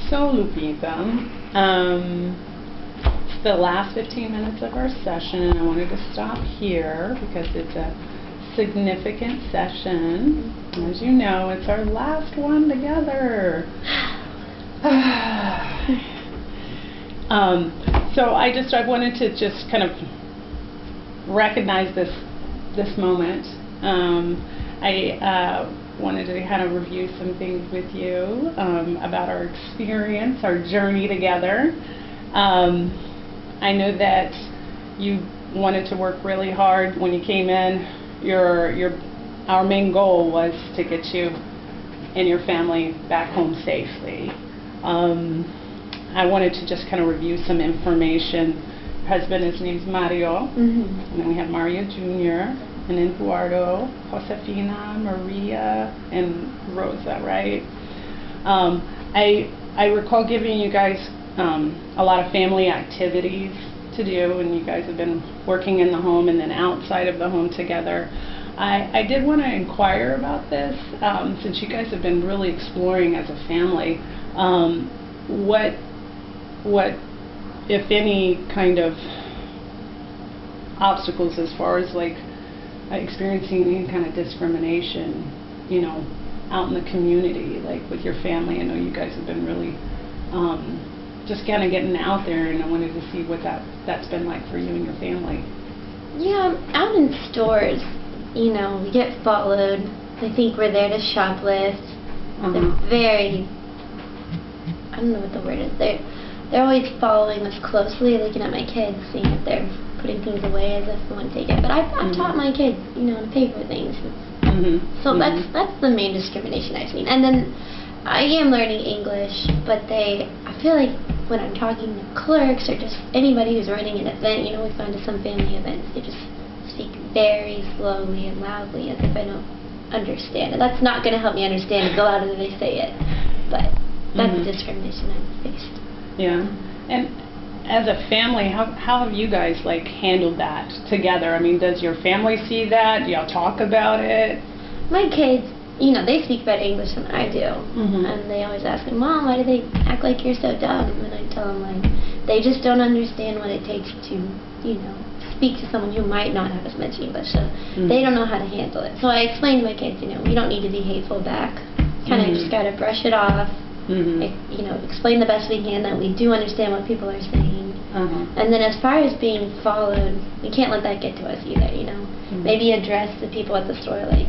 So, Lupita, it's the last 15 minutes of our session, and I wanted to stop here because it's a significant session. As you know, it's our last one together. So I wanted to just kind of recognize this moment. I wanted to kind of review some things with you about our experience, our journey together. I know that you wanted to work really hard when you came in. Our main goal was to get you and your family back home safely. I wanted to just kind of review some information. Your husband, his name's Mario, and then we have Mario Jr., and then Eduardo, Josefina, Maria, and Rosa, right? I recall giving you guys a lot of family activities to do, and you guys have been working in the home and then outside of the home together. I did want to inquire about this, since you guys have been really exploring as a family, what, if any, kind of obstacles as far as like experiencing any kind of discrimination, you know, out in the community, like with your family. I know you guys have been really just kind of getting out there, and I wanted to see what that's been like for you and your family. Yeah, out in stores, you know, we get followed. They think we're there to shoplift. They're very, I don't know what the word is. They're always following us closely, looking at my kids, seeing if they're putting things away as if they want to take it. But I've taught my kids, you know, to pay for things. So that's the main discrimination I've seen. And then I am learning English, but I feel like when I'm talking to clerks or just anybody who's running an event, you know, we've gone to some family events, they just speak very slowly and loudly as if I don't understand. And that's not going to help me understand it, the louder they say it. But that's the discrimination I've faced. Yeah. And as a family, how have you guys like handled that together? I mean, does your family see that? Do y'all talk about it? My kids, you know, they speak better English than I do. And they always ask me, Mom, why do they act like you're so dumb? And I tell them, like, they just don't understand what it takes to, you know, speak to someone who might not have as much English. So they don't know how to handle it. So I explain to my kids, you know, we don't need to be hateful back. Kind of just got to brush it off. You know, explain the best we can that we do understand what people are saying. And then as far as being followed, we can't let that get to us either, you know. Maybe address the people at the store like,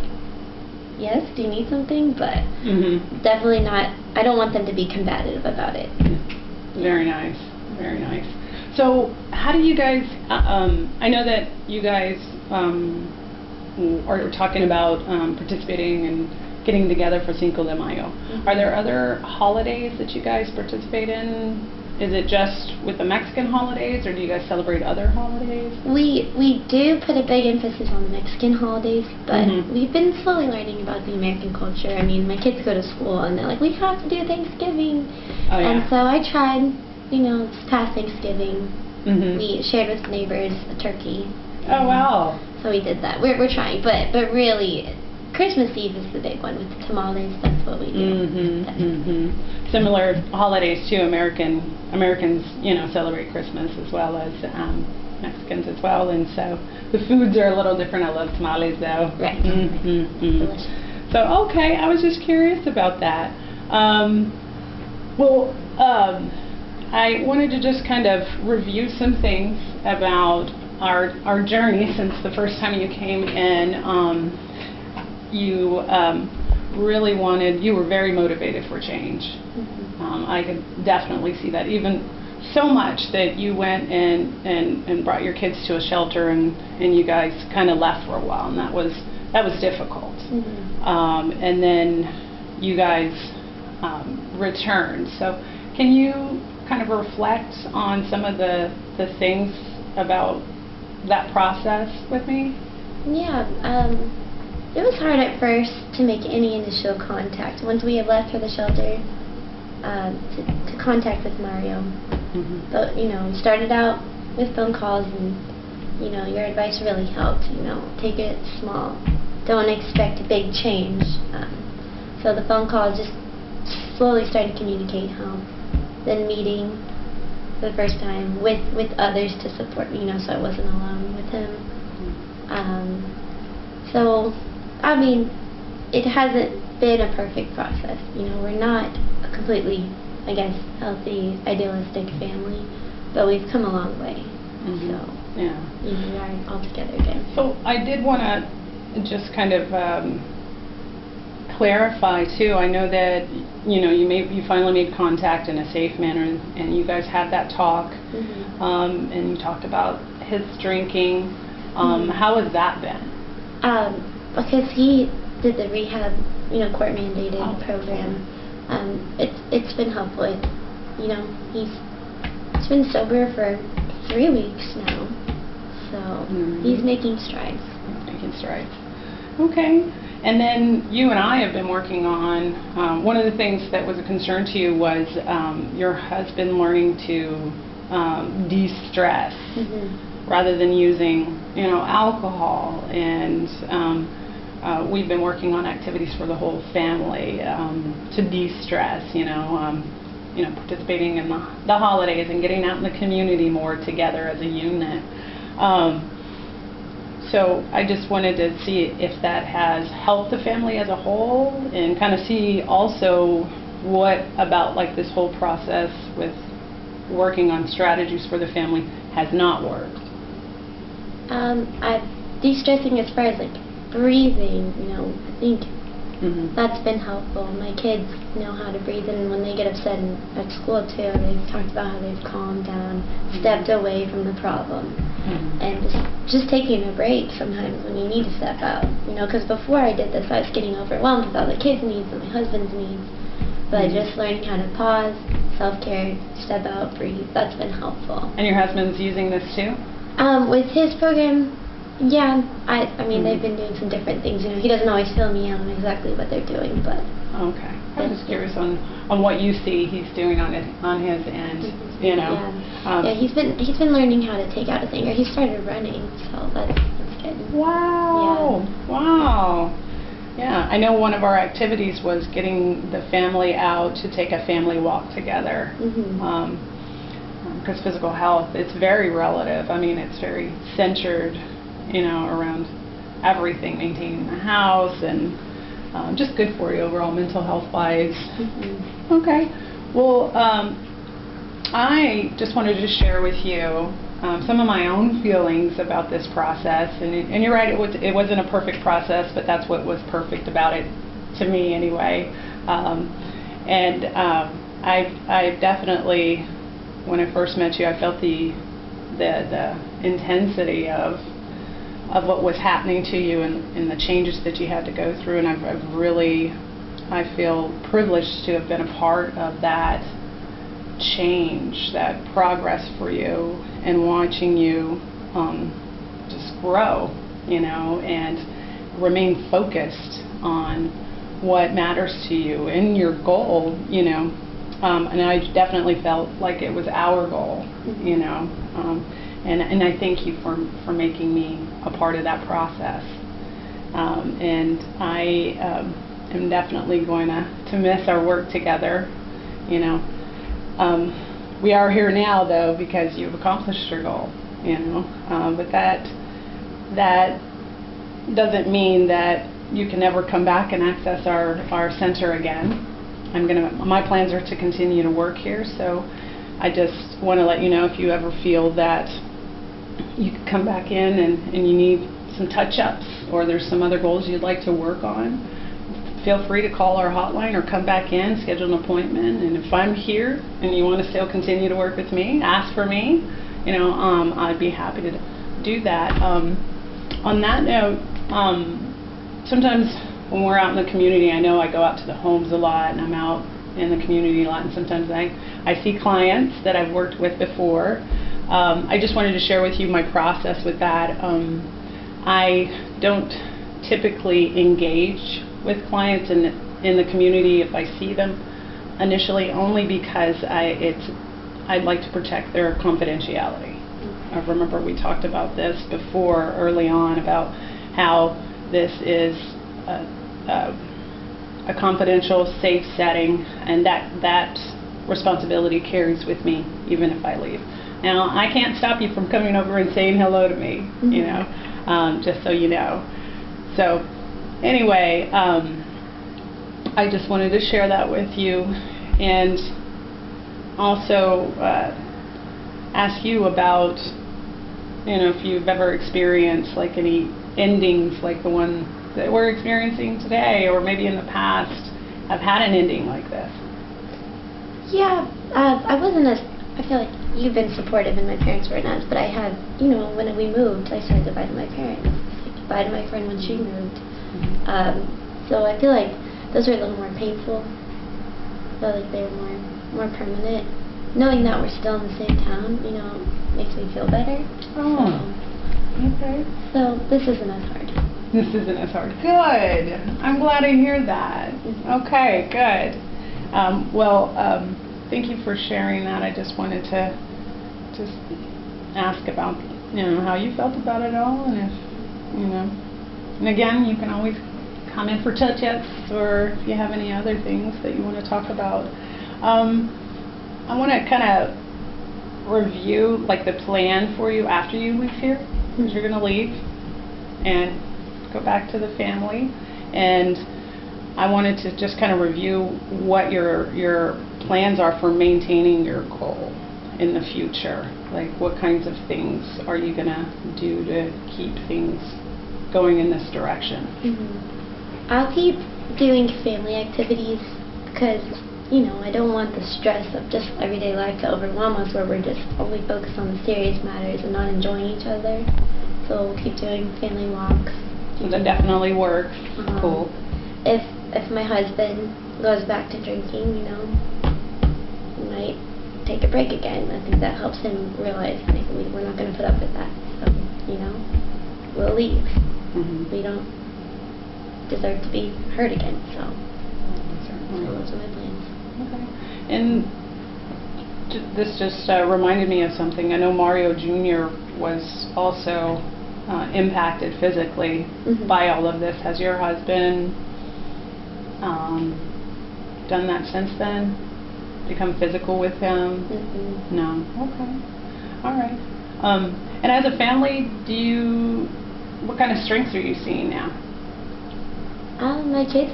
yes, do you need something? But definitely not, I don't want them to be combative about it. Very nice, very nice. So how do you guys, I know that you guys are talking about participating and getting together for Cinco de Mayo. Are there other holidays that you guys participate in? Is it just with the Mexican holidays, or do you guys celebrate other holidays? We do put a big emphasis on the Mexican holidays, but we've been slowly learning about the American culture. I mean, my kids go to school and they're like, we have to do Thanksgiving. And so I tried, you know, this past Thanksgiving, we shared with neighbors a turkey. Oh, wow. So we did that. We're trying, but really, Christmas Eve is the big one with the tamales. That's what we do. Similar holidays too. Americans, you know, celebrate Christmas as well as Mexicans as well, and so the foods are a little different. I love tamales though. Right. Delicious. So okay, I was just curious about that. I wanted to just kind of review some things about our journey since the first time you came in. You really you were very motivated for change. I could definitely see that, even so much that you went and brought your kids to a shelter, and you guys kind of left for a while, and that was difficult. And then you guys returned. So can you kind of reflect on some of the things about that process with me? Yeah. It was hard at first to make any initial contact. Once we had left for the shelter, to contact with Mario. But, you know, we started out with phone calls, and, you know, your advice really helped. You know, take it small. Don't expect a big change. So the phone calls just slowly started to communicate how then meeting the first time with others to support me, so I wasn't alone with him. So, I mean, it hasn't been a perfect process. We're not a completely, I guess, healthy, idealistic family, but we've come a long way. Mm-hmm. So, yeah, we are all together again. So I did want to just kind of clarify too. I know that you finally made contact in a safe manner, and you guys had that talk, Mm-hmm. And you talked about his drinking. Mm-hmm. How has that been? Because he did the rehab, court-mandated program. It's been helpful. He's been sober for 3 weeks now, so Mm-hmm. he's making strides. Making strides. Okay. And then you and I have been working on, one of the things that was a concern to you was your husband learning to de-stress, Mm-hmm. rather than using, alcohol. And we've been working on activities for the whole family to de-stress, participating in the holidays and getting out in the community more together as a unit. So I just wanted to see if that has helped the family as a whole, and kind of see also what about like this whole process with working on strategies for the family has not worked. De-stressing as far as like breathing, I think Mm-hmm. that's been helpful. My kids know how to breathe, and when they get upset at school too, they've talked about how they've calmed down, stepped away from the problem, Mm-hmm. and just taking a break sometimes when you need to step out. Because before I did this, I was getting overwhelmed with all the kids' needs and my husband's needs. But Mm-hmm. just learning how to pause, self-care, step out, breathe, that's been helpful. And your husband's using this too? With his program, yeah, I mean, Mm-hmm. they've been doing some different things. He doesn't always fill me in on exactly what they're doing, but... Okay. I'm just curious on what you see he's doing on his end, Yeah, he's been learning how to take out a thing, or he started running, so that's good. Wow. Yeah. Wow. Yeah, I know one of our activities was getting the family out to take a family walk together. Mm-hmm. Because physical health, it's very relative. I mean, it's very centered, around everything, maintaining the house, and just good for you overall, mental health-wise. Mm-hmm. Okay. Well, I just wanted to share with you some of my own feelings about this process. And you're right, it wasn't a perfect process, but that's what was perfect about it, to me anyway. I definitely, when I first met you, I felt the intensity of what was happening to you, and the changes that you had to go through. And I feel privileged to have been a part of that change, that progress for you, and watching you just grow, and remain focused on what matters to you and your goal, and I definitely felt like it was our goal, and I thank you for making me a part of that process. And I am definitely going to miss our work together, we are here now, though, because you've accomplished your goal, but that doesn't mean that you can never come back and access our center again. My plans are to continue to work here, so I just want to let you know, if you ever feel that you could come back in and you need some touch-ups, or there's some other goals you'd like to work on, feel free to call our hotline or come back in, schedule an appointment. And if I'm here and you want to still continue to work with me, ask for me. I'd be happy to do that. On that note, sometimes when we're out in the community, I know I go out to the homes a lot, and I'm out in the community a lot, and sometimes I see clients that I've worked with before. I just wanted to share with you my process with that. I don't typically engage with clients in the community if I see them initially, only because I'd like to protect their confidentiality. I remember we talked about this before, early on, about how this is a confidential, safe setting, and that responsibility carries with me even if I leave. Now, I can't stop you from coming over and saying hello to me, you know, just so you know. So, anyway, I just wanted to share that with you, and also ask you about, you know, if you've ever experienced like any endings like the one that we're experiencing today, or maybe in the past have had an ending like this. Yeah, I wasn't as, I feel like you've been supportive and my parents weren't as, but I had, you know, when we moved, I said goodbye to my parents, said goodbye to my friend when she moved. So I feel like those were a little more painful. I feel like they were more permanent. Knowing that we're still in the same town, you know, makes me feel better. Oh, okay. So this isn't as hard. This isn't as hard. Good. I'm glad to hear that. Okay, good. Thank you for sharing that. I just wanted to just ask about, you know, how you felt about it all, and if, you know, and again, you can always comment for touch-ups, or if you have any other things that you want to talk about. I want to kind of review like the plan for you after you leave here, because you're going to leave and go back to the family, and I wanted to just kind of review what your plans are for maintaining your goal in the future. Like, what kinds of things are you going to do to keep things going in this direction? I'll keep doing family activities because, you know, I don't want the stress of just everyday life to overwhelm us, where we're just only focused on the serious matters and not enjoying each other. So we'll keep doing family walks. That definitely works. Cool. If my husband goes back to drinking, you know, we might take a break again. I think that helps him realize, like, we're not going to put up with that. So, you know, we'll leave. We don't deserve to be hurt again. So those are my plans. Okay. And this just reminded me of something. I know Mario Jr. was also impacted physically by all of this. Has your husband done that since then? Become physical with him? No. Okay. All right. And as a family, what kind of strengths are you seeing now? My kids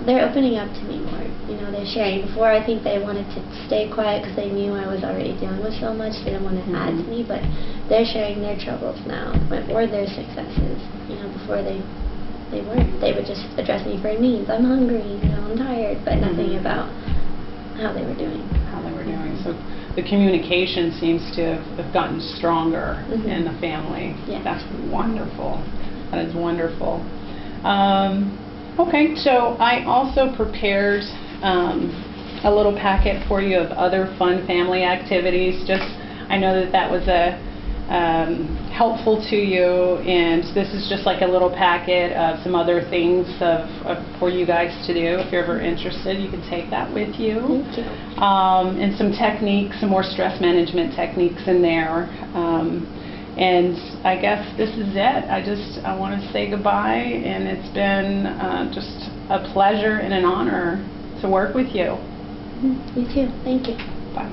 they're opening up to me more. You know, they're sharing. Before, I think they wanted to stay quiet because they knew I was already dealing with so much. They didn't want to add to me, but they're sharing their troubles now, or their successes. You know, before they weren't. They would just address me for needs. I'm hungry, you know, I'm tired, but nothing about how they were doing. So the communication seems to have gotten stronger in the family. Yeah. That's wonderful. That is wonderful. Okay, so I also prepared a little packet for you of other fun family activities. I know that was helpful to you, and this is just like a little packet of some other things for you guys to do. If you're ever interested, you can take that with you. Thank you. And some techniques, some more stress management techniques in there. And I guess this is it. I want to say goodbye, and it's been just a pleasure and an honor to work with you. You too. Thank you. Bye.